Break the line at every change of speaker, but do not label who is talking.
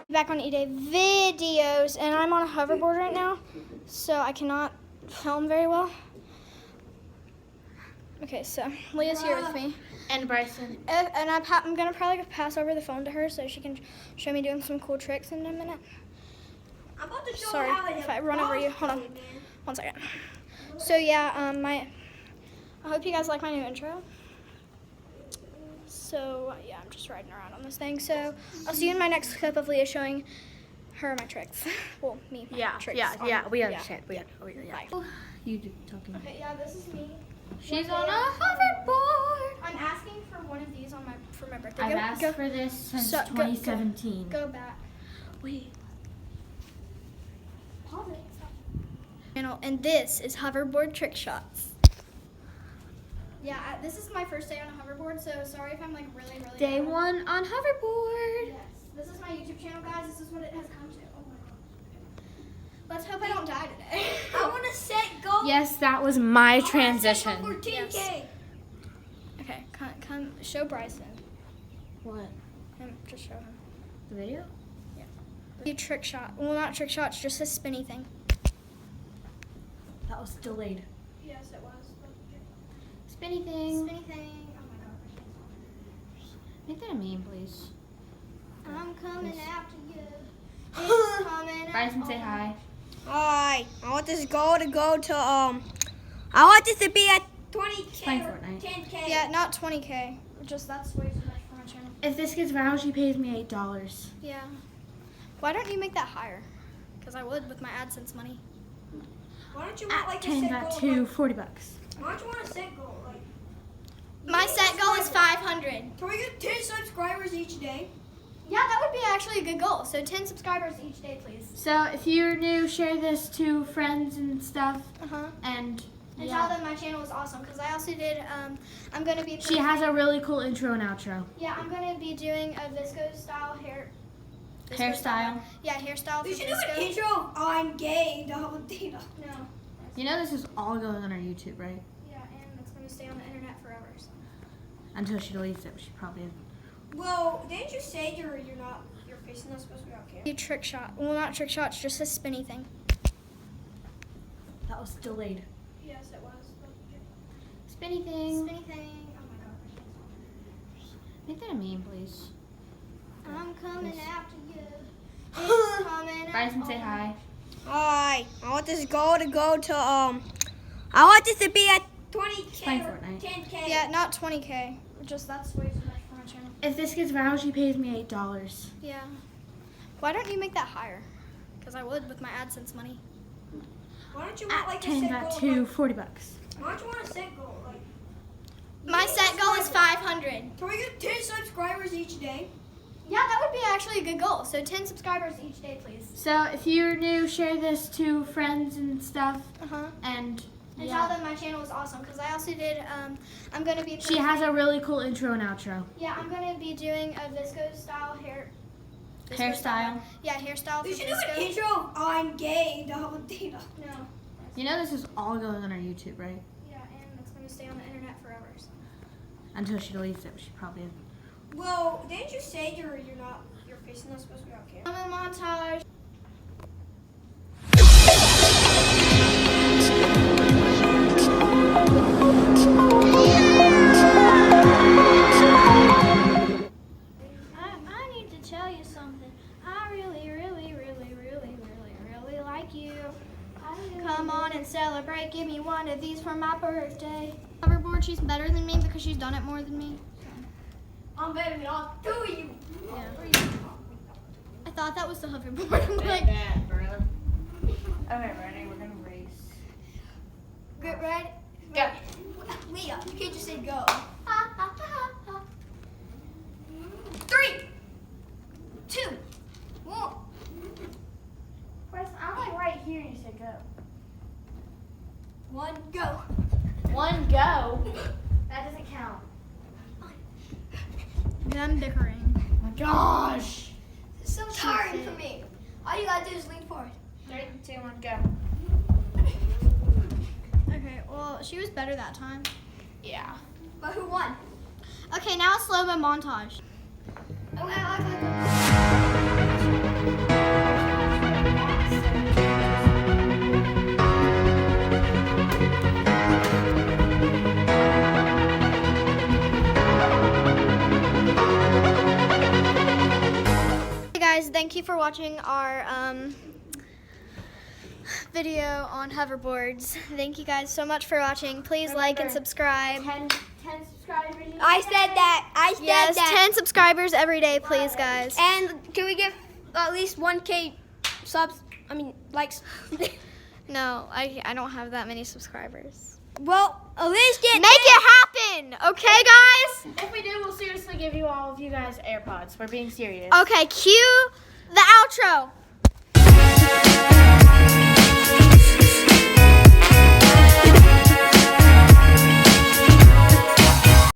Back on E-Day videos, and I'm on a hoverboard right now, so I cannot film very well. Okay, so Leah's here with me.
And Bryson.
And I'm gonna probably pass over the phone to her so she can show me doing some cool tricks in a minute.
I'm about to show
Sorry
how
if I run over you. Hold on. 1 second. So yeah, I hope you guys like my new intro. So yeah, I'm just riding around on this thing. So I'll see you in my next clip of Leah showing her my tricks. Well, me. My tricks
We understand.
Yeah.
Bye.
Bye.
You do talking.
Okay, yeah, this is me.
She's on a hoverboard.
I'm asking for one of these for my birthday.
I've asked for this since 2017.
Go back.
Wait.
Pause it. Stop. And this is hoverboard trick shots. Yeah, this is my first day on a hoverboard, so sorry if I'm like really
Day
bad.
1 on hoverboard.
Yes, this is my YouTube channel, guys. This is what it has come to. Oh my god. Let's hope I don't die today.
I want to set goal.
Yes, that was my transition.
For 10K.
Yes. Okay, come show Bryson.
What?
Just show him.
The video?
The trick shot. Well, not trick shots, just a spinny thing.
That was delayed.
Yes, it was.
Spinny thing.
Spinny thing. Oh my god.
Make that a meme, please.
I'm coming after you. It's coming
Bryson, say hi.
Hi. I want this goal to go to I want this to be at 20K
Playing
or
Fortnite.
10K.
Yeah, not 20K. Just that's way too much for my channel.
If this gets viral, she pays me $8.
Yeah. Why don't you make that higher? Because I would with my AdSense money.
Why don't you want like a
10
set
that
goal?
to
Like,
$40.
why don't you want a set goal? Like
My set goal is 500.
Can we get 10 subscribers each day?
Yeah, that would be actually a good goal. So 10 subscribers each day, please.
So if you're new, share this to friends and stuff. And
And
yeah.
tell them my channel is awesome because I also did. I'm gonna be.
She has a really cool intro and outro.
Yeah, I'm gonna be doing a visco style
Hairstyle.
Yeah, hairstyle.
We
for
should do
visco.
an intro of I'm gay, the whole thing.
No.
You know this is all going on our YouTube, right?
Yeah, and it's gonna stay on the internet forever. So.
Until she deletes it, but she probably isn't.
Well, didn't you say your face is not supposed to be on camera?
A trick shot. Well, not trick shots, just a spinny thing.
That was delayed.
Yes, it was.
Spinny thing.
Spinny thing. Oh my god.
Make that a meme, please.
I'm coming after you. It's coming.
Bryson, say hi.
Hi. I want this goal to go to I want this to be at 20K
Playing
or
Fortnite.
10K.
Yeah, not 20K. Just that's way too much for my channel.
If this gets viral, she pays me $8.
Yeah. Why don't you make that higher? Because I would with my AdSense money.
Why don't you want like a
10
set
that
goal?
to
Like,
$40.
why don't you want a set goal? Like
My set goal is 500.
Can we get 10 subscribers each day?
Yeah, that would be actually a good goal. So 10 subscribers each day, please.
So if you're new, share this to friends and stuff. And
And
yeah.
tell them my channel is awesome because I also did. I'm gonna be.
She has a really cool intro and outro.
Yeah, I'm gonna be doing a visco style
Hairstyle.
Yeah, hairstyle.
We
for
should do
visco.
an intro of I'm gay, the whole thing.
No.
You know this is all going on our YouTube, right?
Yeah, and it's gonna stay on the internet forever. So.
Until she deletes it, but she probably isn't.
Well, didn't you say your face is not supposed to be on camera?
I'm in montage. I need to tell you something. I really like you. Come on and celebrate. Give me one of these for my birthday. Hoverboard, she's better than me because she's done it more than me.
I'm better than all two of you.
Yeah. I thought that was the hoverboard. I'm like,
that, bro. Okay, ready? We're gonna race.
get ready.
Go.
Leah, you can't just say go.
3, 2, 1.
I'm like right here and you said go.
1, go.
One go? That doesn't count.
Them bickering.
Oh my gosh.
This is so tiring for me. All you gotta do is lean forward.
3, 2, 1, go.
Okay, well, she was better that time.
Yeah.
But who won?
Okay. Okay, now a slow-mo montage. Hey guys, thank you for watching our video on hoverboards. Thank you guys so much for watching. Please like and subscribe.
10 subscribers.
I said that. I said
Yes,
that.
10 subscribers every day, please, guys.
And can we get at least 1K subs? I mean, likes.
No, I don't have that many subscribers.
Well, at least get.
Make it happen, okay, guys?
If we do, we'll seriously give you all of you guys AirPods. We're being serious.
Okay, cue the outro.